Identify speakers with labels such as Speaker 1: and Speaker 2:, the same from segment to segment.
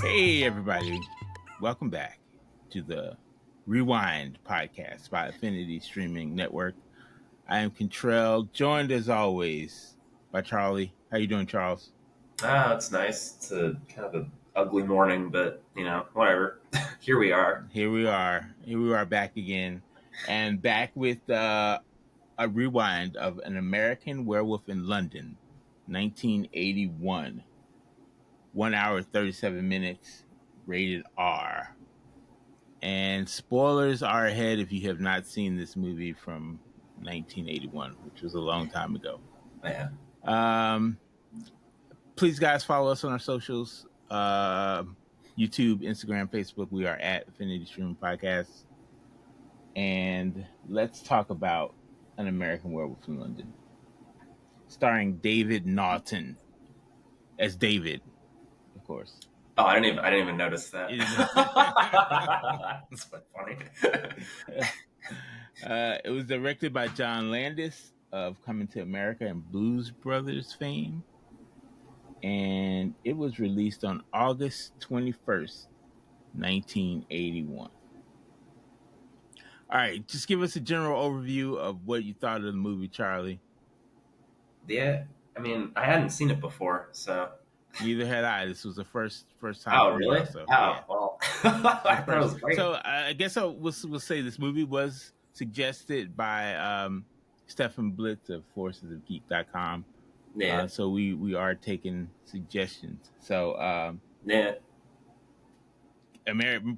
Speaker 1: Hey, everybody. Welcome back to the Rewind podcast by Affinity Streaming Network. I am Contrell, joined as always by Charlie. How you doing, Charles?
Speaker 2: It's nice. It's a kind of an ugly morning, but whatever. Here we are.
Speaker 1: Here we are. Here we are back again. And back with a rewind of An American Werewolf in London, 1981. 1 hour, 37 minutes, rated R. And spoilers are ahead if you have not seen this movie from 1981, which was a long time ago.
Speaker 2: Yeah.
Speaker 1: Please, guys, follow us on our socials: YouTube, Instagram, Facebook. We are at Affinity Streaming Podcast. And let's talk about An American Werewolf in London, starring David Naughton as David, of course.
Speaker 2: Oh, I didn't even notice that. That's quite funny.
Speaker 1: It was directed by John Landis of Coming to America and Blues Brothers fame. And it was released on August 21st, 1981. All right, just give us a general overview of what you thought of the movie, Charlie.
Speaker 2: Yeah, I mean, I hadn't seen it before, so.
Speaker 1: Neither had I. This was the first time.
Speaker 2: Oh, really?
Speaker 1: Also.
Speaker 2: Oh, yeah. Well, I thought it was great.
Speaker 1: So I guess we'll say this movie was suggested by Stefan Blitz of forcesofgeek.com.
Speaker 2: Yeah.
Speaker 1: So we are taking suggestions. So
Speaker 2: yeah.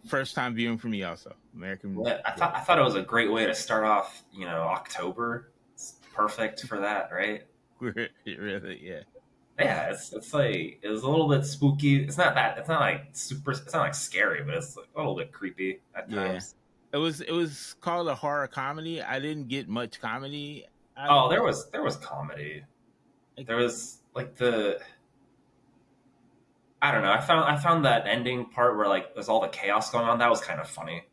Speaker 1: First time viewing for me also. American.
Speaker 2: Yeah, I thought it was a great way to start off. October. It's perfect for that, right?
Speaker 1: Really, yeah.
Speaker 2: Yeah, it's like it was a little bit spooky. It's not like super. It's not like scary, but it's like a little bit creepy at times.
Speaker 1: It was called a horror comedy. I didn't get much comedy.
Speaker 2: There was comedy. There was like I don't know. I found that ending part where like there's all the chaos going on. That was kind of funny.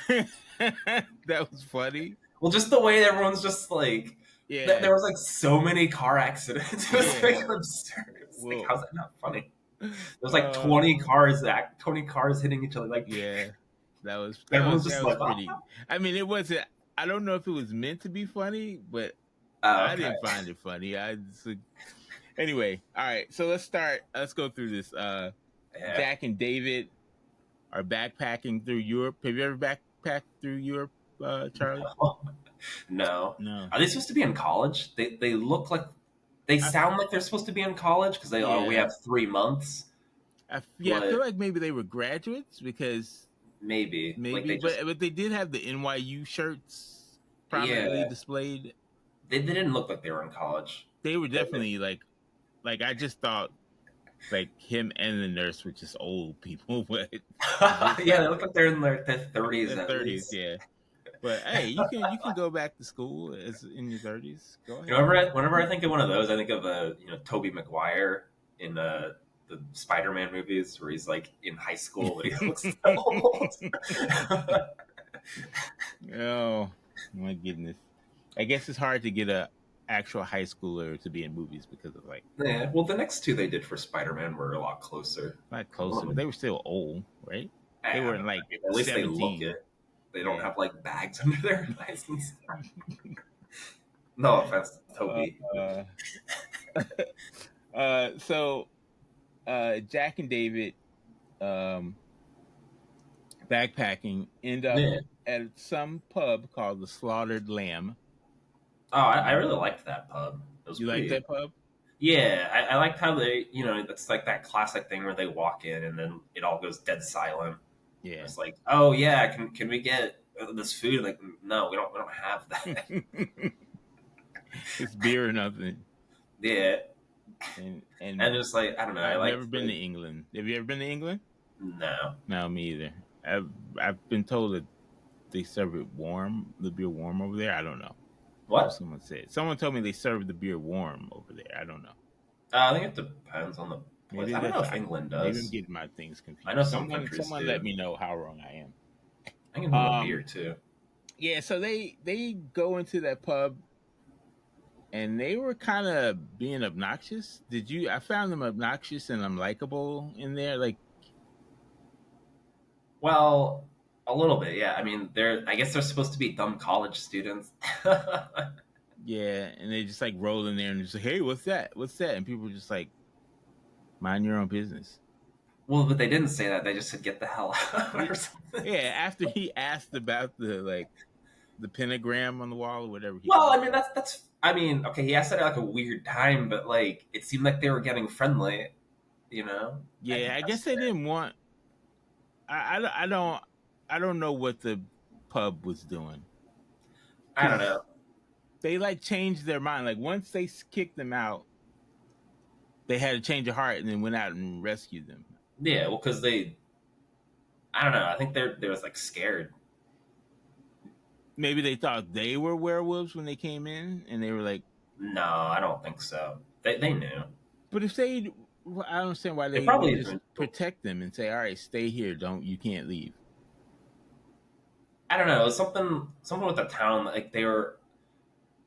Speaker 1: That was funny.
Speaker 2: Well, just the way everyone's just like.
Speaker 1: Yeah.
Speaker 2: There was like so many car accidents. It was like absurd. Like, how's that not funny? There's like 20 cars hitting each other. Like,
Speaker 1: yeah, that was
Speaker 2: pretty.
Speaker 1: I mean, it wasn't. I don't know if it was meant to be funny, but I didn't find it funny. Anyway, all right. So let's start. Let's go through this. Jack and David are backpacking through Europe. Have you ever backpacked through Europe, Charlie?
Speaker 2: No. Are they supposed to be in college? They look like they sound like they're supposed to be in college because we have 3 months.
Speaker 1: I feel like maybe they were graduates because
Speaker 2: maybe,
Speaker 1: but they did have the NYU shirts prominently displayed.
Speaker 2: They didn't look like they were in college.
Speaker 1: They were definitely like I just thought like him and the nurse were just old people. But
Speaker 2: yeah, they look like they're in their 30s.
Speaker 1: Their 30s, yeah. But hey, you can go back to school in your 30s. Go ahead.
Speaker 2: Whenever I think of one of those, I think of Tobey Maguire in the Spider-Man movies where he's like in high school and he looks so old.
Speaker 1: Oh my goodness! I guess it's hard to get a actual high schooler to be in movies because of like.
Speaker 2: Yeah, well, the next two they did for Spider-Man were a lot closer.
Speaker 1: Not closer, but they were still old, right? They weren't like
Speaker 2: at least
Speaker 1: 17.
Speaker 2: They look it. They don't have like bags under their license. No offense, Toby.
Speaker 1: So Jack and David backpacking end up at some pub called the Slaughtered Lamb.
Speaker 2: Oh, I really liked that pub.
Speaker 1: You liked that pub?
Speaker 2: Yeah, I liked how they, it's like that classic thing where they walk in and then it all goes dead silent.
Speaker 1: Yeah,
Speaker 2: it's like, oh yeah, can we get this food? Like, no, we don't have that.
Speaker 1: It's beer or nothing.
Speaker 2: Yeah,
Speaker 1: and
Speaker 2: just like I don't know.
Speaker 1: I've never been to England. Have you ever been to England?
Speaker 2: No,
Speaker 1: me either. I've been told that they serve it warm, the beer warm over there. I don't know.
Speaker 2: What
Speaker 1: someone said? Someone told me they serve the beer warm over there. I don't know.
Speaker 2: I think it depends on the place. I don't know if England does.
Speaker 1: Maybe I'm getting my things confused.
Speaker 2: I know some countries
Speaker 1: Someone
Speaker 2: do.
Speaker 1: let me know how wrong I am.
Speaker 2: I can do beer too.
Speaker 1: Yeah, so they go into that pub, and they were kind of being obnoxious. I found them obnoxious and unlikable in there. Like
Speaker 2: Well, a little bit, yeah. I mean, I guess they're supposed to be dumb college students.
Speaker 1: Yeah, and they just like roll in there and just like, hey, what's that? What's that? And people are just like, mind your own business.
Speaker 2: Well, but they didn't say that. They just said, "Get the hell out,"
Speaker 1: Yeah,
Speaker 2: or something.
Speaker 1: yeah, after he asked about the pentagram on the wall or whatever he
Speaker 2: Well,
Speaker 1: called
Speaker 2: I mean, that's. I mean, okay, he asked it at like a weird time, but like it seemed like they were getting friendly. You know, I
Speaker 1: Yeah,
Speaker 2: think
Speaker 1: I
Speaker 2: that's
Speaker 1: guess they
Speaker 2: fair.
Speaker 1: didn't want. I don't know what the pub was doing
Speaker 2: I don't know.
Speaker 1: because they like changed their mind. Like once they kicked them out, they had a change of heart and then went out and rescued them.
Speaker 2: Yeah, well, because I don't know. I think they was like scared.
Speaker 1: Maybe they thought they were werewolves when they came in, and they were like,
Speaker 2: No, I don't think so. They knew.
Speaker 1: but if they, I don't understand why
Speaker 2: They
Speaker 1: they
Speaker 2: probably
Speaker 1: wouldn't just
Speaker 2: even.
Speaker 1: protect them and say, all right, stay here, you can't leave.
Speaker 2: I don't know. It was something with the town. Like they were.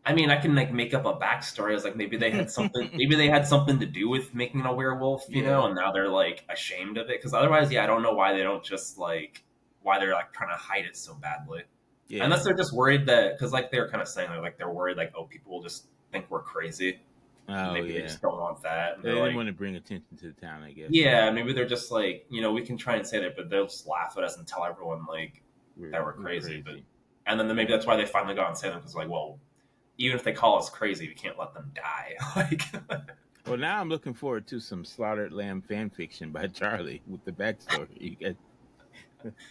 Speaker 2: I mean, I can like make up a backstory. As like maybe they had something. Maybe they had something to do with making a werewolf,
Speaker 1: Yeah,
Speaker 2: and now they're like ashamed of it. Because otherwise, yeah, I don't know why they don't just like why they're like trying to hide it so badly.
Speaker 1: yeah.
Speaker 2: Unless they're just worried that because like they're kind of saying they're worried like oh people will just think we're crazy. And
Speaker 1: Oh,
Speaker 2: maybe they
Speaker 1: yeah.
Speaker 2: just don't want that. And
Speaker 1: They
Speaker 2: they're
Speaker 1: didn't
Speaker 2: like,
Speaker 1: want to bring attention to the town, I guess.
Speaker 2: yeah, maybe they're just like we can try and say that, but they'll just laugh at us and tell everyone like that we're
Speaker 1: We're
Speaker 2: crazy. But
Speaker 1: crazy.
Speaker 2: and then maybe that's why they finally go out and say them because like well even if they call us crazy, we can't let them die. Like,
Speaker 1: Well, now I'm looking forward to some Slaughtered Lamb fan fiction by Charlie with the backstory. You get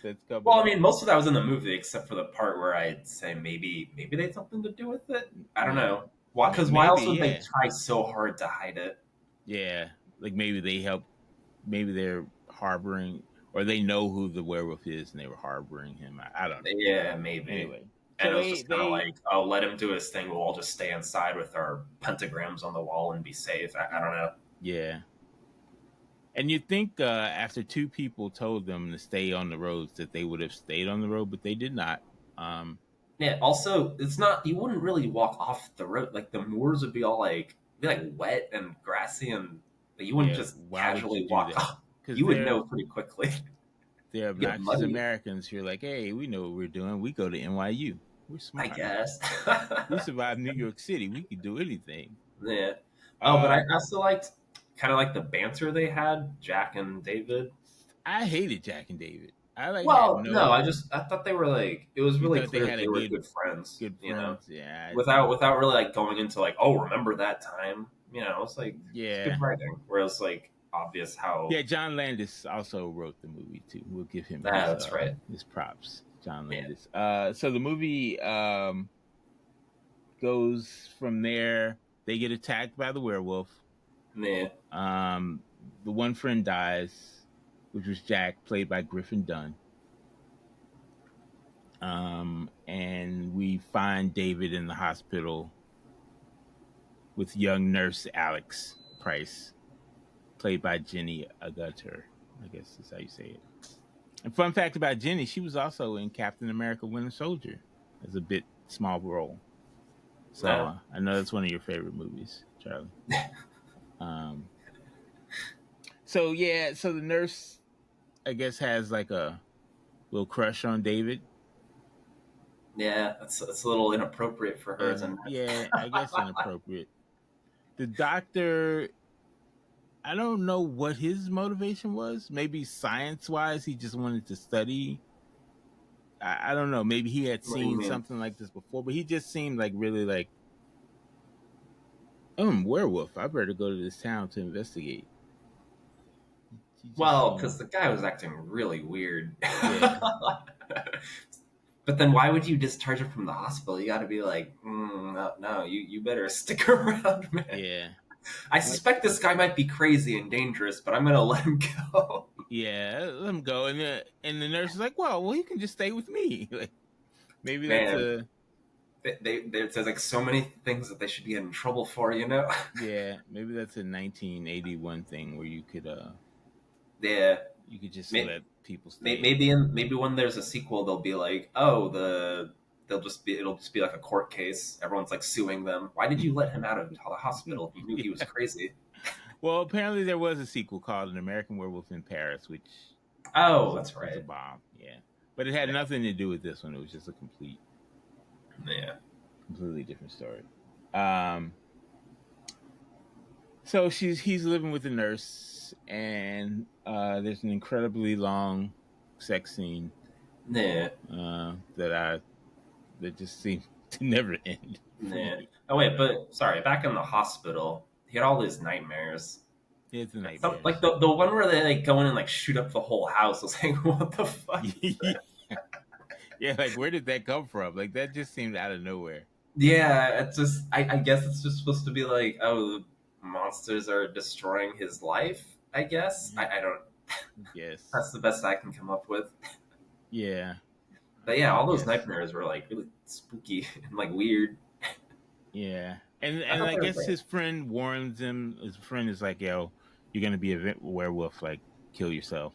Speaker 1: that's coming
Speaker 2: well, I
Speaker 1: up.
Speaker 2: mean, most of that was in the movie, except for the part where I'd say maybe they had something to do with it. I don't
Speaker 1: Yeah,
Speaker 2: know. Why? Because why
Speaker 1: maybe.
Speaker 2: else would they
Speaker 1: Yeah,
Speaker 2: try so hard to hide it?
Speaker 1: yeah. Like maybe they help. Maybe they're harboring, or they know who the werewolf is, and they were harboring him. I don't know.
Speaker 2: Yeah, maybe.
Speaker 1: Anyway,
Speaker 2: And
Speaker 1: so
Speaker 2: it was just kind of
Speaker 1: they
Speaker 2: like, oh, let him do his thing. We'll all just stay inside with our pentagrams on the wall and be safe. I don't know.
Speaker 1: yeah. And you'd think after two people told them to stay on the roads that they would have stayed on the road, but they did not. Um,
Speaker 2: Yeah. Also, it's not. You wouldn't really walk off the road. Like the moors would be all like wet and grassy, and you wouldn't
Speaker 1: yeah,
Speaker 2: just
Speaker 1: why would you
Speaker 2: casually
Speaker 1: do
Speaker 2: walk
Speaker 1: that?
Speaker 2: off.
Speaker 1: Because
Speaker 2: You would know pretty quickly.
Speaker 1: they're
Speaker 2: You get
Speaker 1: obnoxious
Speaker 2: muddy,
Speaker 1: Americans who are like, hey, we know what we're doing. We go to NYU. We're
Speaker 2: I
Speaker 1: smart.
Speaker 2: guess.
Speaker 1: We survived New York City. We could do anything.
Speaker 2: Yeah. Oh, but I
Speaker 1: Um,
Speaker 2: also liked kind of like the banter they had, Jack and David.
Speaker 1: I hated Jack and David. I like had
Speaker 2: Well, no,
Speaker 1: no.
Speaker 2: I thought they were like it was
Speaker 1: You
Speaker 2: really
Speaker 1: thought they
Speaker 2: clear that
Speaker 1: had a
Speaker 2: they were good friends,
Speaker 1: good friends. Yeah,
Speaker 2: without really like going into like, oh, remember that time? It's like it's good
Speaker 1: yeah,
Speaker 2: writing. Whereas like obvious how
Speaker 1: yeah. John Landis also wrote the movie too. We'll give him
Speaker 2: that's right.
Speaker 1: his props. John
Speaker 2: Yeah.
Speaker 1: Landis. So the movie goes from there. They get attacked by the werewolf.
Speaker 2: Yeah.
Speaker 1: Um, the one friend dies, which was Jack, played by Griffin Dunn. And we find David in the hospital with young nurse Alex Price, played by Jenny Agutter. I guess is how you say it. And fun fact about Jenny, she was also in Captain America: Winter Soldier as a bit small role. So
Speaker 2: No.
Speaker 1: I know that's one of your favorite movies, Charlie. Um, so yeah, so the nurse, I guess, has like a little crush on David.
Speaker 2: Yeah, that's a little inappropriate for her as a
Speaker 1: And
Speaker 2: nurse.
Speaker 1: yeah, I guess inappropriate. The doctor, I don't know what his motivation was. Maybe science wise, he just wanted to study. I don't know. Maybe he had
Speaker 2: What do you
Speaker 1: seen
Speaker 2: mean?
Speaker 1: something like this before, but he just seemed like really like, werewolf. I better go to this town to investigate. He just
Speaker 2: Well,
Speaker 1: seemed,
Speaker 2: because the guy was acting really weird.
Speaker 1: yeah,
Speaker 2: But then why would you discharge him from the hospital? You got to be like, no, you better stick around, man.
Speaker 1: yeah,
Speaker 2: I suspect this guy might be crazy and dangerous, but I'm gonna let him go.
Speaker 1: yeah. Let him go. And the nurse is like, well, he can just stay with me. Like maybe that's
Speaker 2: Man,
Speaker 1: a
Speaker 2: there's like so many things that they should be in trouble for.
Speaker 1: yeah, maybe that's a 1981 thing where
Speaker 2: Yeah,
Speaker 1: you could just
Speaker 2: May-
Speaker 1: let people stay.
Speaker 2: maybe when there's a sequel, they'll be like, oh, it'll just be like a court case. Everyone's like suing them. Why did you let him out of the hospital? You knew he was
Speaker 1: Yeah.
Speaker 2: crazy.
Speaker 1: Well, apparently there was a sequel called An American Werewolf in Paris, which
Speaker 2: Oh, that's
Speaker 1: It was a
Speaker 2: right.
Speaker 1: bomb. Yeah, but it had nothing to do with this one. It was just a completely different story. Um, so he's living with the nurse, and there's an incredibly long sex scene
Speaker 2: Yeah.
Speaker 1: that just seemed to never end for
Speaker 2: Yeah.
Speaker 1: me.
Speaker 2: Oh wait, but sorry. Back in the hospital, he had all these nightmares.
Speaker 1: It's the
Speaker 2: Some, like
Speaker 1: nightmares.
Speaker 2: the one where they like go in and like shoot up the whole house. I was like, what the fuck?
Speaker 1: Yeah, like where did that come from? Like that just seemed out of nowhere.
Speaker 2: Yeah, it's just. I guess it's just supposed to be like, oh, monsters are destroying his life. I guess. I don't.
Speaker 1: Yes.
Speaker 2: That's the best I can come up with.
Speaker 1: Yeah.
Speaker 2: But yeah,
Speaker 1: I
Speaker 2: all those
Speaker 1: guess.
Speaker 2: nightmares were like really spooky and like weird.
Speaker 1: Yeah.
Speaker 2: I
Speaker 1: And
Speaker 2: thought
Speaker 1: I
Speaker 2: they were
Speaker 1: guess
Speaker 2: great.
Speaker 1: his friend warns him. His friend is like, "Yo, you're gonna be a werewolf. Like, kill yourself."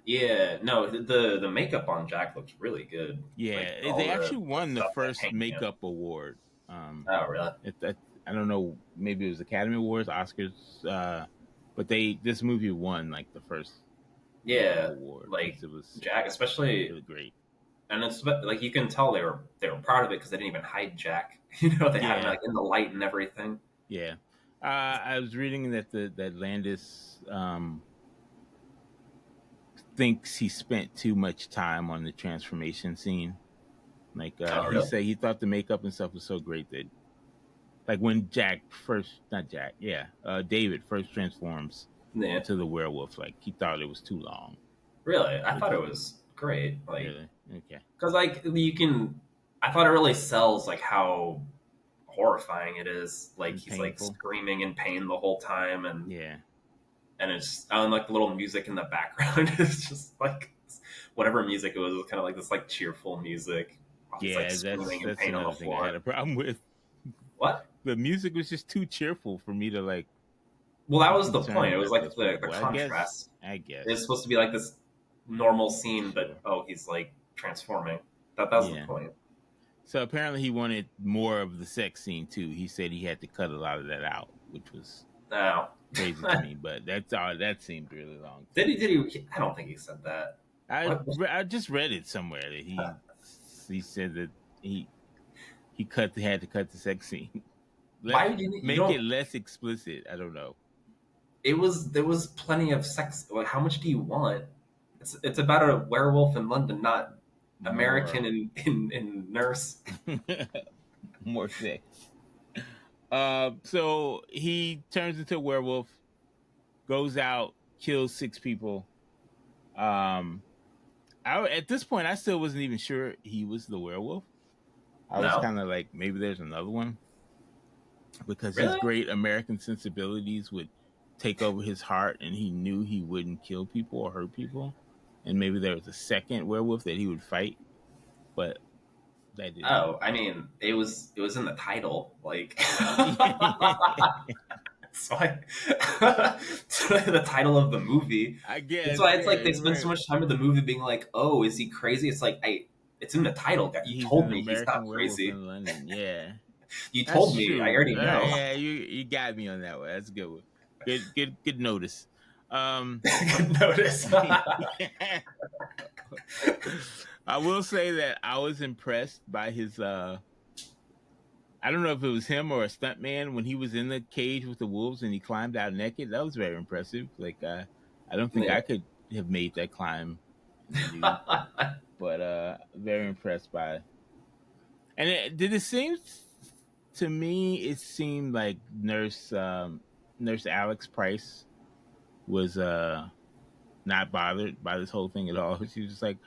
Speaker 2: Yeah, no, the makeup on Jack looks really good.
Speaker 1: Yeah,
Speaker 2: Like all
Speaker 1: they actually
Speaker 2: the
Speaker 1: won the
Speaker 2: stuff that
Speaker 1: first
Speaker 2: paint him.
Speaker 1: makeup award.
Speaker 2: Oh, really?
Speaker 1: I don't know, maybe it was Academy Awards, Oscars, but this movie won like the first makeup
Speaker 2: Yeah,
Speaker 1: award
Speaker 2: like
Speaker 1: because it was
Speaker 2: Jack, especially,
Speaker 1: really great.
Speaker 2: and it's like you can tell they were proud of it because they didn't even hide Jack. They had him
Speaker 1: Yeah,
Speaker 2: like in the light and everything.
Speaker 1: yeah. I was reading that that Landis thinks he spent too much time on the transformation scene. Like
Speaker 2: Oh,
Speaker 1: he
Speaker 2: really?
Speaker 1: said, he thought the makeup and stuff was so great that, like when not Jack, yeah, David first transforms
Speaker 2: Yeah,
Speaker 1: into the werewolf, like he thought it was too long.
Speaker 2: really. I
Speaker 1: Which
Speaker 2: thought it was great. Like,
Speaker 1: really okay,
Speaker 2: because like you can, I thought it really sells like how horrifying it is. Like
Speaker 1: and
Speaker 2: he's like
Speaker 1: painful.
Speaker 2: screaming in pain the whole time,
Speaker 1: Yeah,
Speaker 2: and it's and like the little music in the background is just like whatever music it was kind of like this like cheerful music. He's like
Speaker 1: yeah.
Speaker 2: screaming in
Speaker 1: That's
Speaker 2: pain on the
Speaker 1: another thing I had
Speaker 2: floor.
Speaker 1: a problem with.
Speaker 2: What?
Speaker 1: The music was just too cheerful for me to like
Speaker 2: Well, that
Speaker 1: be
Speaker 2: was the point.
Speaker 1: concerned
Speaker 2: It was
Speaker 1: about
Speaker 2: like
Speaker 1: those
Speaker 2: the
Speaker 1: people.
Speaker 2: contrast.
Speaker 1: I
Speaker 2: It's
Speaker 1: guess,
Speaker 2: supposed to be like this normal scene, but
Speaker 1: sure.
Speaker 2: oh, he's like transforming. That's the
Speaker 1: Yeah.
Speaker 2: point.
Speaker 1: So apparently he wanted more of the sex scene too. He said he had to cut a lot of that out, which was
Speaker 2: No.
Speaker 1: crazy to me. But that's all. That seemed really long
Speaker 2: Did
Speaker 1: too.
Speaker 2: he? Did he? I don't think he said that. What?
Speaker 1: I just read it somewhere that he said that he had to cut the sex scene.
Speaker 2: Why didn't you
Speaker 1: Make it
Speaker 2: don't?
Speaker 1: less explicit. I don't know.
Speaker 2: It was there was plenty of sex. Like, how much do you want? It's about a werewolf in London, not
Speaker 1: More
Speaker 2: American in Nurse.
Speaker 1: more sex. So he turns into a werewolf, goes out, kills 6 people. At this point, I still wasn't even sure he was the werewolf. I was
Speaker 2: No,
Speaker 1: kind of like, maybe there's another one because his
Speaker 2: really?
Speaker 1: great American sensibilities would take over his heart, and he knew he wouldn't kill people or hurt people. And maybe there was a second werewolf that he would fight, but that didn't
Speaker 2: Oh,
Speaker 1: happen.
Speaker 2: I mean, it was in the title, like. So the title of the movie.
Speaker 1: I
Speaker 2: That's
Speaker 1: guess,
Speaker 2: why it's like
Speaker 1: yeah,
Speaker 2: they spend so
Speaker 1: right.
Speaker 2: much time in the movie being like, "Oh, is he crazy?" It's like it's in the title. You
Speaker 1: He's
Speaker 2: told
Speaker 1: an
Speaker 2: me he's not
Speaker 1: American werewolf
Speaker 2: crazy.
Speaker 1: in London. Yeah,
Speaker 2: You told
Speaker 1: that's
Speaker 2: me. I
Speaker 1: true.
Speaker 2: already know.
Speaker 1: Yeah, you got me on that one. That's a good one. Good notice. Um,
Speaker 2: Good notice.
Speaker 1: I will say that I was impressed by his. I don't know if it was him or a stuntman when he was in the cage with the wolves and he climbed out naked. That was very impressive. Like I don't think
Speaker 2: Yeah.
Speaker 1: I could have made that climb in the nude, but very impressed by. And did it seem to me? It seemed like Nurse Alex Price was not bothered by this whole thing at all. She was just like,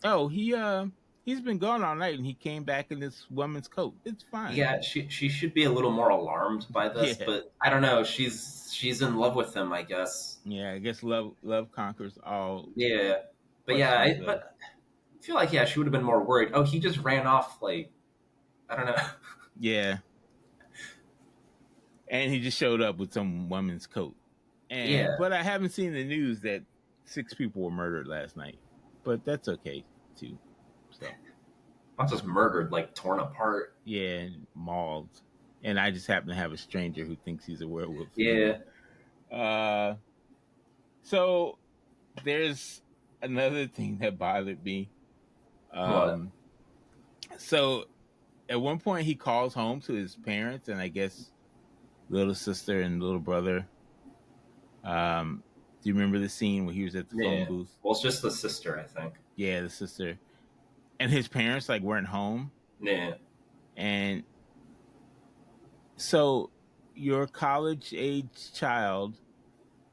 Speaker 1: "Oh, he's been gone all night, and he came back in this woman's coat. It's fine."
Speaker 2: Yeah, she should be a little more alarmed by this,
Speaker 1: Yeah,
Speaker 2: but I don't know. She's in love with him, I guess.
Speaker 1: yeah. I guess love conquers all
Speaker 2: Yeah, but yeah,
Speaker 1: questions of.
Speaker 2: but I feel like she would have been more worried. Oh, he just ran off. Like I don't know.
Speaker 1: Yeah, and he just showed up with some woman's coat.
Speaker 2: Yeah,
Speaker 1: But I haven't seen the news that 6 people were murdered last night. But that's okay too. So
Speaker 2: not just murdered, like torn apart.
Speaker 1: yeah, mauled. And I just happen to have a stranger who thinks he's a werewolf.
Speaker 2: Yeah,
Speaker 1: Uh, so there's another thing that bothered me.
Speaker 2: What?
Speaker 1: So at one point he calls home to his parents and I guess little sister and little brother. Do you remember the scene where he was at the phone
Speaker 2: Yeah.
Speaker 1: booth?
Speaker 2: Well, it's just the sister, I think.
Speaker 1: Yeah, the sister. And his parents like weren't home.
Speaker 2: Yeah.
Speaker 1: And so your college age child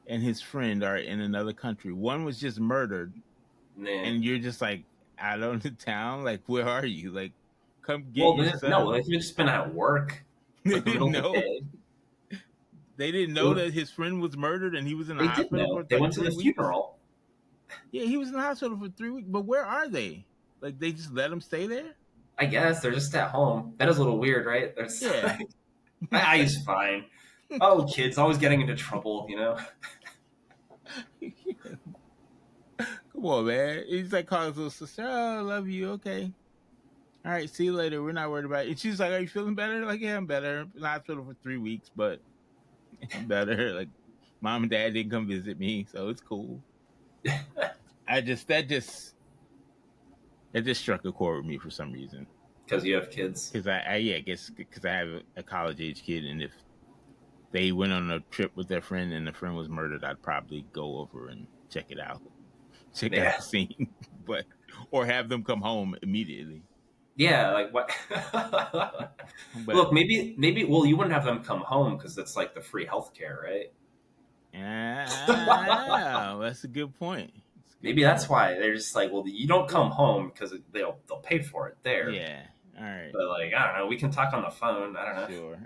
Speaker 1: and his friend are in another country. One was just murdered.
Speaker 2: Yeah.
Speaker 1: And you're just like out on the town. Like, where are you? Like, come get
Speaker 2: Well,
Speaker 1: your
Speaker 2: no,
Speaker 1: son.
Speaker 2: they've just been at work. It's
Speaker 1: They
Speaker 2: like the
Speaker 1: didn't
Speaker 2: middle of the
Speaker 1: know.
Speaker 2: day.
Speaker 1: They didn't
Speaker 2: They,
Speaker 1: know
Speaker 2: were,
Speaker 1: that his friend was murdered and he was in the
Speaker 2: they did
Speaker 1: hospital
Speaker 2: know.
Speaker 1: for
Speaker 2: They
Speaker 1: like
Speaker 2: went to the
Speaker 1: 3 weeks.
Speaker 2: funeral.
Speaker 1: Yeah, he was in the hospital for 3 weeks. But where are they? Like, they just let him stay there?
Speaker 2: I guess they're just at home. That is a little weird, right? There's
Speaker 1: Yeah.
Speaker 2: like, he's fine. Oh, kids always getting into trouble, you know?
Speaker 1: Come on, man. He's like calling his little sister. Oh, I love you. Okay. All right. See you later. We're not worried about it. And she's like, are you feeling better? Like, yeah, I'm better. In the hospital for 3 weeks, but I'm better. Like, mom and dad didn't come visit me, so it's cool. That just struck a chord with me for some reason.
Speaker 2: Because you have kids.
Speaker 1: Because I guess because I have a college age kid, and if they went on a trip with their friend and the friend was murdered, I'd probably go over and check it out, check out the scene, or have them come home immediately.
Speaker 2: Yeah, like what? Look, maybe. Well, you wouldn't have them come home because it's like the free healthcare, right?
Speaker 1: Yeah, that's a good point.
Speaker 2: Maybe that's why they're just like, well, you don't come home because they'll pay for it there.
Speaker 1: Yeah, all right.
Speaker 2: But like, I don't know. We can talk on the phone. I don't know.
Speaker 1: Sure.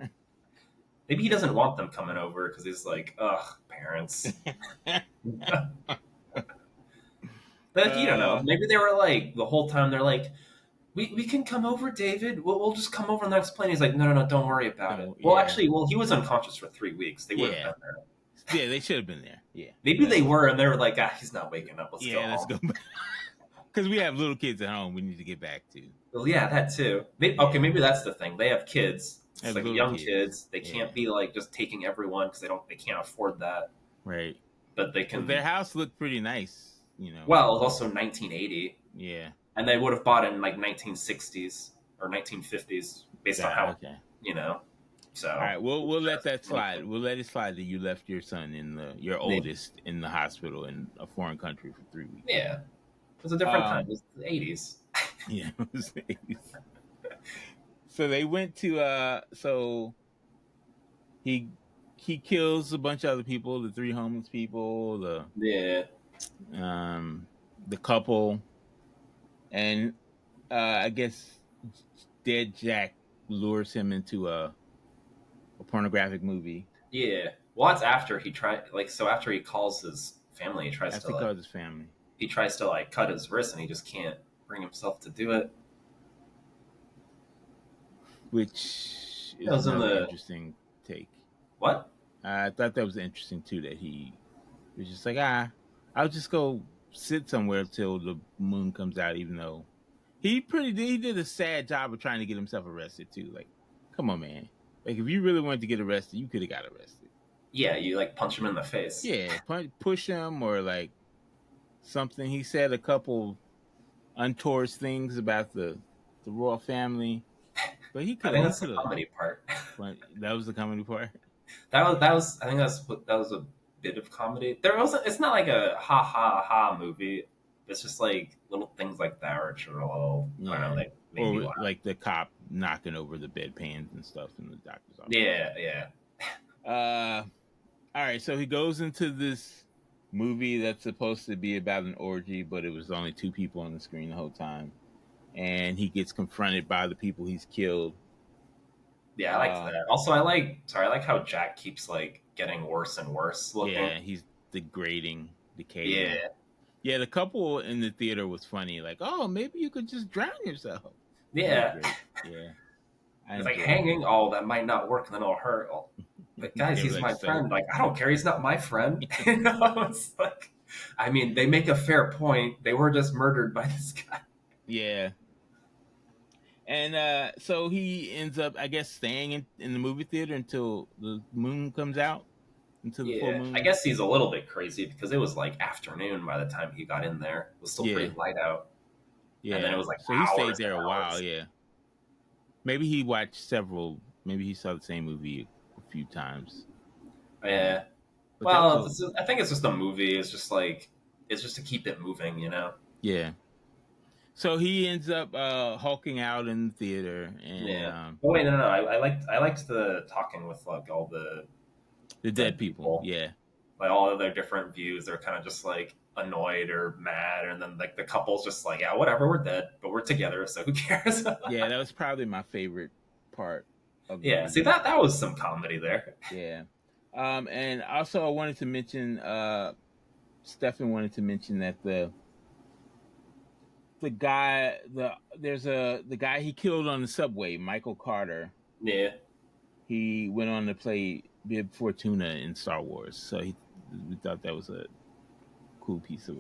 Speaker 2: Maybe he doesn't want them coming over because he's like, ugh, parents. But you don't know. Maybe they were like the whole time. They're like, we can come over, David. We'll just come over on the next plane. He's like, no, don't worry about it. Well, actually, he was unconscious for 3 weeks. They would have been there.
Speaker 1: Yeah, they should have been there. Yeah,
Speaker 2: maybe they were, and they were like, he's not waking up. Let's go home.
Speaker 1: Let's go back. Because we have little kids at home, we need to get back to.
Speaker 2: Well, yeah, that too. Okay, maybe that's the thing. They have kids. It's like young kids. They can't be like just taking everyone because they can't afford that.
Speaker 1: Right.
Speaker 2: But they can.
Speaker 1: Well, their house looked pretty nice, you know.
Speaker 2: Well, it was also 1980.
Speaker 1: Yeah.
Speaker 2: And they would have bought it in like 1960s or 1950s based on how you know. So
Speaker 1: all right, we'll let that slide. We'll let it slide that you left your son your oldest in the hospital in a foreign country for 3 weeks.
Speaker 2: Yeah, it was a different time. It was the 80s.
Speaker 1: Yeah, it was the 80s. So they went to so he kills a bunch of other people, the 3 homeless people, the couple, and I guess Dead Jack lures him into a pornographic movie.
Speaker 2: Yeah. Well, that's after he after he calls his family, he tries to
Speaker 1: call his family.
Speaker 2: He tries to like cut his wrist and he just can't bring himself to do it.
Speaker 1: Which is an interesting take.
Speaker 2: What?
Speaker 1: I thought that was interesting too, that he was just like, I'll just go sit somewhere till the moon comes out, even though he did a sad job of trying to get himself arrested too. Like, come on, man. Like, if you really wanted to get arrested, you could have got arrested.
Speaker 2: Yeah, you like punch him in the face.
Speaker 1: Yeah, push him or like something. He said a couple untoward things about the royal family, but he could.
Speaker 2: I think that's the comedy part.
Speaker 1: That was the comedy part.
Speaker 2: That was. I think that was a bit of comedy. It's not like a ha ha ha movie. It's just like little things like that, or a little. Yeah. I don't know,
Speaker 1: or like the cop knocking over the bedpans and stuff in the doctor's office.
Speaker 2: Yeah.
Speaker 1: All right, so he goes into this movie that's supposed to be about an orgy, but it was only 2 people on the screen the whole time, and he gets confronted by the people he's killed.
Speaker 2: Yeah, I like that. Also, I like how Jack keeps like getting worse and worse looking.
Speaker 1: Yeah, he's decaying. Yeah, the couple in the theater was funny. Like, oh, maybe you could just drown yourself.
Speaker 2: Yeah.
Speaker 1: Yeah.
Speaker 2: It's like hanging. Oh, that might not work, and then it'll hurt. Oh, but guys, he's my friend. Like, I don't care. He's not my friend. You know, it's like, I mean, they make a fair point. They were just murdered by this guy.
Speaker 1: Yeah. And so he ends up, I guess, staying in the movie theater until the moon comes out. into the full
Speaker 2: Yeah,
Speaker 1: moon.
Speaker 2: I guess he's a little bit crazy because it was like afternoon by the time he got in there. It was still pretty light out.
Speaker 1: Yeah.
Speaker 2: And then it was like
Speaker 1: so he stayed
Speaker 2: hours
Speaker 1: there
Speaker 2: and
Speaker 1: a while.
Speaker 2: hours.
Speaker 1: Yeah. Maybe he watched several. Maybe he saw the same movie a few times.
Speaker 2: Yeah.
Speaker 1: But
Speaker 2: Well, I think it's just a movie. It's just like it's just to keep it moving, you know.
Speaker 1: Yeah. So he ends up hulking out in the theater, and
Speaker 2: yeah. Oh wait, no. I liked the talking with like all the
Speaker 1: dead people. Yeah.
Speaker 2: Like all of their different views. They're kind of just like annoyed or mad, and then like the couple's just like, yeah, whatever, we're dead, but we're together, so who cares?
Speaker 1: Yeah, that was probably my favorite part of the movie.
Speaker 2: See that was some comedy there.
Speaker 1: Yeah. And also I wanted to mention Stefan wanted to mention that the guy the guy he killed on the subway, Michael Carter.
Speaker 2: Yeah.
Speaker 1: He went on to play Bib Fortuna in Star Wars. So we thought that was a cool piece of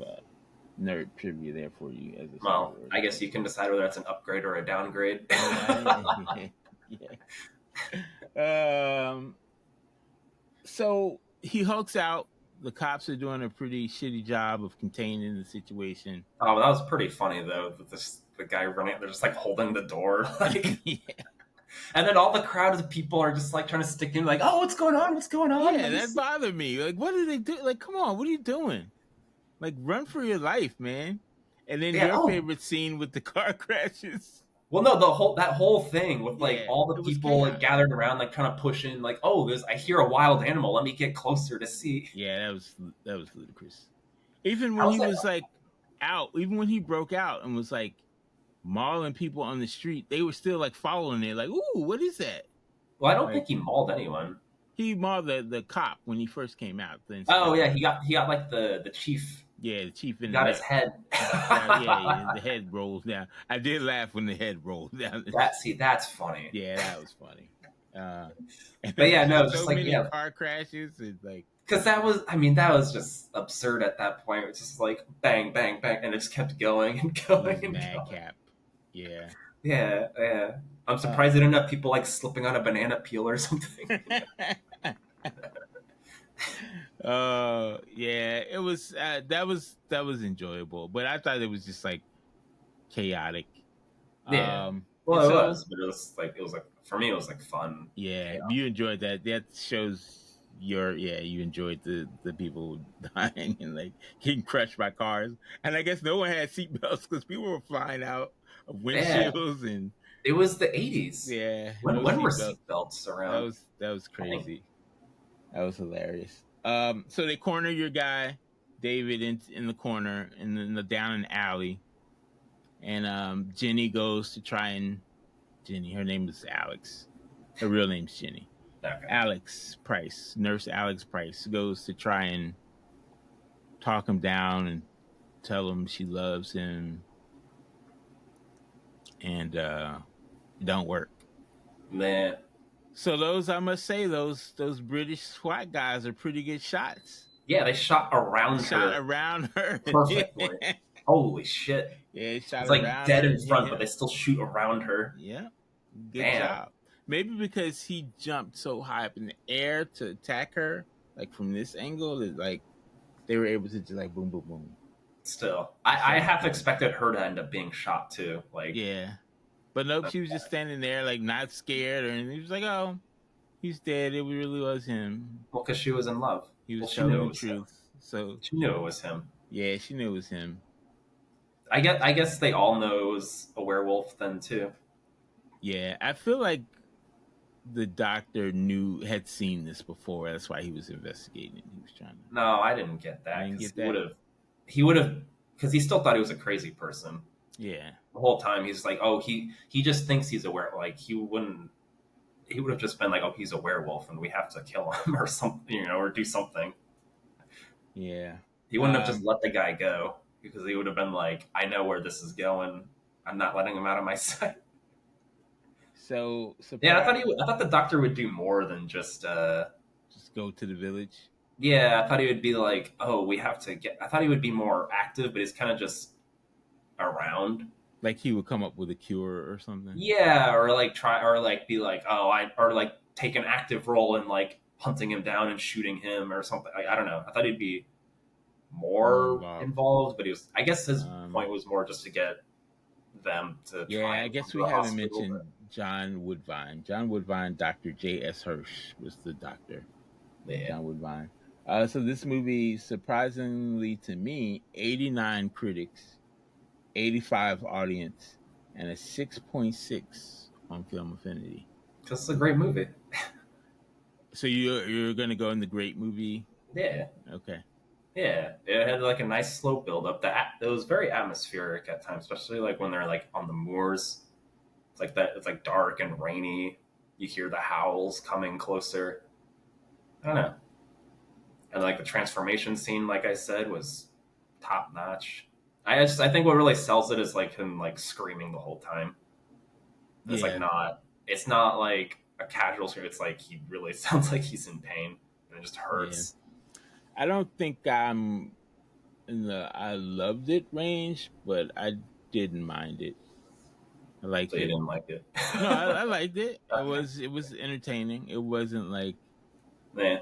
Speaker 1: nerd trivia there for you as a Star Wars.
Speaker 2: I guess you can decide whether that's an upgrade or a downgrade.
Speaker 1: Yeah. So he hulks out. The cops are doing a pretty shitty job of containing the situation.
Speaker 2: Oh, that was pretty funny though. The guy running, they're just like holding the door, like. Yeah. And then all the crowd of people are just like trying to stick in, like, "Oh, what's going on? What's going on?"
Speaker 1: Yeah, that bothered me. Like, what do they do? Like, come on, what are you doing? Like, run for your life, man. And then your favorite scene with the car crashes.
Speaker 2: Well, no, that whole thing with like all the people like gathered around, like trying to push in, like, oh, I hear a wild animal. Let me get closer to see.
Speaker 1: Yeah, that was ludicrous. Even when he was like out, even when he broke out and was like mauling people on the street, they were still like following it, like, ooh, what is that?
Speaker 2: Well, I don't think he mauled anyone.
Speaker 1: He mauled the cop when he first came out.
Speaker 2: Oh yeah, he got like the chief.
Speaker 1: Yeah, the chief
Speaker 2: got his head.
Speaker 1: Yeah, the head rolls down. I did laugh when the head rolled down.
Speaker 2: That's funny.
Speaker 1: Yeah, that was funny.
Speaker 2: But yeah, no, just
Speaker 1: so
Speaker 2: like
Speaker 1: many car crashes. It's like
Speaker 2: because that was just absurd at that point. It's just like bang, bang, bang, and it just kept going and going and
Speaker 1: madcap. Yeah.
Speaker 2: Yeah. I'm surprised they didn't have people like slipping on a banana peel or something.
Speaker 1: Yeah, it was that was enjoyable, but I thought it was just like chaotic.
Speaker 2: Yeah. Well, it was, but it was like for me, it was like fun.
Speaker 1: Yeah, you enjoyed that. That shows you enjoyed the people dying and like getting crushed by cars. And I guess no one had seatbelts because people were flying out of windshields and.
Speaker 2: It was the 80s.
Speaker 1: Yeah.
Speaker 2: When were seatbelts around?
Speaker 1: That was crazy. That was hilarious. So they corner your guy, David, in the corner, down an alley. And Jenny goes to try and her name is Alex. Her real name's Jenny.
Speaker 2: Okay.
Speaker 1: Alex Price, Nurse Alex Price, goes to try and talk him down and tell him she loves him. And it don't work.
Speaker 2: Man.
Speaker 1: So I must say, those British SWAT guys are pretty good shots.
Speaker 2: Yeah, they shot around her. Perfectly. Holy shit.
Speaker 1: Yeah, they shot
Speaker 2: it's like dead in front, but they still shoot around her.
Speaker 1: Yeah. Good job. Maybe because he jumped so high up in the air to attack her, like from this angle, that like they were able to just like boom, boom, boom.
Speaker 2: Still, I half expected her to end up being shot too. Like,
Speaker 1: yeah, but nope, she was just standing there, like not scared or anything. He was like, "Oh, he's dead." It really was him.
Speaker 2: Well, because she was in love.
Speaker 1: He was telling the truth.
Speaker 2: Him.
Speaker 1: So
Speaker 2: she knew it was him.
Speaker 1: Yeah, she knew it was him.
Speaker 2: I guess they all know it was a werewolf then too.
Speaker 1: Yeah, I feel like the doctor had seen this before. That's why he was investigating. He was trying to.
Speaker 2: No, I didn't get that. He would have, because he still thought he was a crazy person.
Speaker 1: Yeah.
Speaker 2: The whole time he's like, oh, he just thinks he's a werewolf. Like he would have just been like, oh, he's a werewolf and we have to kill him or something, or do something.
Speaker 1: Yeah.
Speaker 2: He wouldn't have just let the guy go because he would have been like, I know where this is going. I'm not letting him out of my sight.
Speaker 1: So
Speaker 2: yeah, I thought the doctor would do more than just
Speaker 1: go to the village.
Speaker 2: Yeah, I thought he would be like, oh, we have to I thought he would be more active, but he's kind of just around.
Speaker 1: Like he would come up with a cure or something.
Speaker 2: Yeah, or like try, or like be like, oh, or like take an active role in like hunting him down and shooting him or something. I don't know. I thought he'd be more involved, but he was. I guess his point was more just to get them to.
Speaker 1: Yeah, I guess we haven't mentioned John Woodvine. John Woodvine, Dr. J.S. Hirsch was the doctor.
Speaker 2: Yeah.
Speaker 1: John Woodvine. So this movie, surprisingly to me, 89 critics, 85 audience, and a 6.6 on Film Affinity.
Speaker 2: This is a great movie.
Speaker 1: So you're gonna go in the great movie?
Speaker 2: Yeah.
Speaker 1: Okay.
Speaker 2: Yeah, it had like a nice slow build up. It was very atmospheric at times, especially like when they're like on the moors. It's like that. It's like dark and rainy. You hear the howls coming closer. I don't know. And like the transformation scene, like I said, was top notch. I think what really sells it is like him like screaming the whole time. It's like it's not like a casual scream. It's like he really sounds like he's in pain and it just hurts.
Speaker 1: Yeah. I don't think I'm in the I loved it range, but I didn't mind it. I liked it.
Speaker 2: You didn't like it?
Speaker 1: No, I liked it. It was entertaining. It wasn't like.
Speaker 2: Yeah.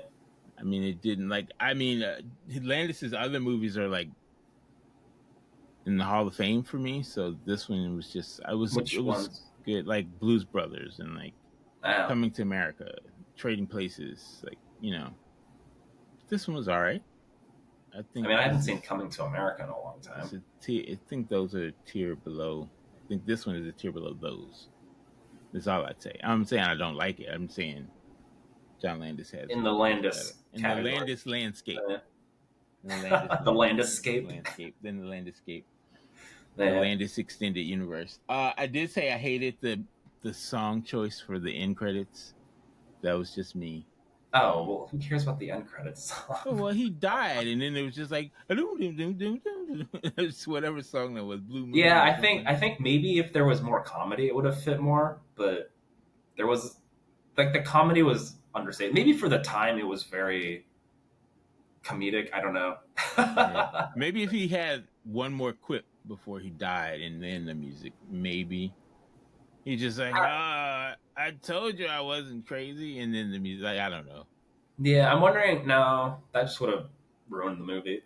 Speaker 1: I mean, it didn't like. I mean, Landis's other movies are like in the Hall of Fame for me. So this one was just. It was good, like Blues Brothers and like Coming to America, Trading Places, like This one was all right. I
Speaker 2: haven't seen Coming to America in a long time.
Speaker 1: I think those are a tier below. I think this one is a tier below those. That's all I'd say. I'm saying I don't like it. I'm saying John Landis has
Speaker 2: in the Landis
Speaker 1: category. The Landis landscape.
Speaker 2: The Landiscape.
Speaker 1: Then the Landiscape. The Landis extended universe. I did say I hated the song choice for the end credits. That was just me.
Speaker 2: Oh, well, who cares about the end credits song?
Speaker 1: Well, he died, and then it was just like it's whatever song that was, Blue Moon.
Speaker 2: Yeah, I think maybe if there was more comedy, it would have fit more. But there was like the comedy was understated. Maybe for the time, it was very comedic. I don't know.
Speaker 1: Yeah. Maybe if he had one more quip before he died, and then the music, maybe he's just like, I told you I wasn't crazy, and then the music, like, I don't know.
Speaker 2: Yeah, I'm wondering. No, that just would have ruined the movie.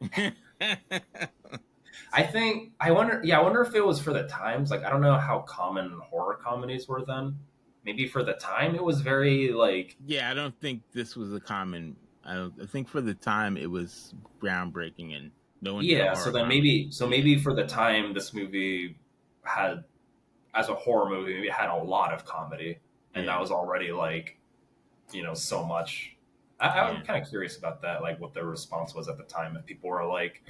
Speaker 2: I wonder if it was for the times. Like, I don't know how common horror comedies were then. Maybe for the time it was very like.
Speaker 1: Yeah, I don't think this was a common. I think for the time it was groundbreaking and no one.
Speaker 2: Yeah, so then maybe for the time this movie had, as a horror movie, maybe it had a lot of comedy. And that was already like, so much. I'm kind of curious about that, like what the response was at the time. If people were like,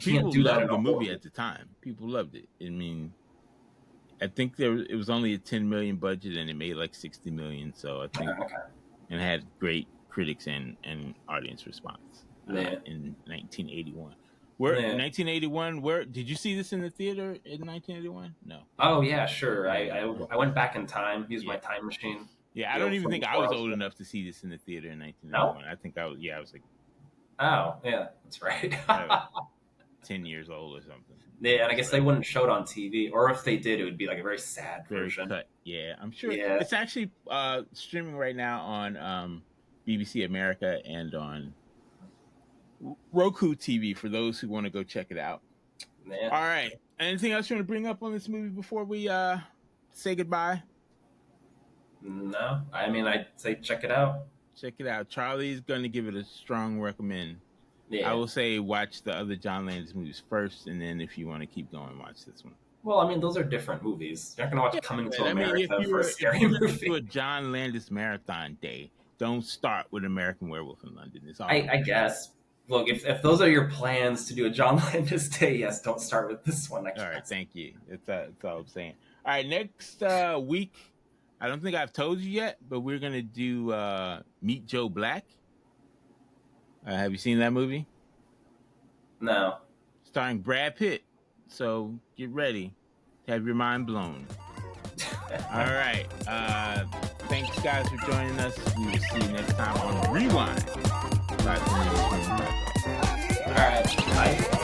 Speaker 1: people loved the movie at the time. People loved it. I mean, I think it was only a $10 million budget and it made like $60 million. So I think, and it had great critics and audience response in 1981. In 1981, where did you see this in the theater in 1981? No.
Speaker 2: Oh yeah, sure. I went back in time, used my time machine.
Speaker 1: Yeah, I don't even think I was old enough to see this in the theater in 1981. No? I think I was like.
Speaker 2: Oh yeah, that's right.
Speaker 1: 10 years old or something.
Speaker 2: Yeah, and I guess they wouldn't show it on TV, or if they did, it would be like a very sad version.
Speaker 1: Cut. Yeah, I'm sure. Yeah. It's actually streaming right now on BBC America and on Roku TV for those who want to go check it out.
Speaker 2: Yeah.
Speaker 1: All right. Anything else you want to bring up on this movie before we say goodbye?
Speaker 2: No. I mean, I'd say check it out.
Speaker 1: Check it out. Charlie's going to give it a strong recommend.
Speaker 2: Yeah.
Speaker 1: I will say watch the other John Landis movies first, and then if you want to keep going, watch this one.
Speaker 2: Well, I mean, those are different movies. You're not going to watch Coming to America for a scary movie. If you
Speaker 1: do a John Landis marathon day, don't start with American Werewolf in London. It's all
Speaker 2: I guess. Look, if those are your plans to do a John Landis day, yes, don't start with this one.
Speaker 1: All right, thank you. That's all I'm saying. All right, next week, I don't think I've told you yet, but we're going to do Meet Joe Black. Have you seen that movie?
Speaker 2: No.
Speaker 1: Starring Brad Pitt. So get ready to have your mind blown. All right. Thanks, guys, for joining us. We will see you next time on Rewind.
Speaker 2: All right. Bye.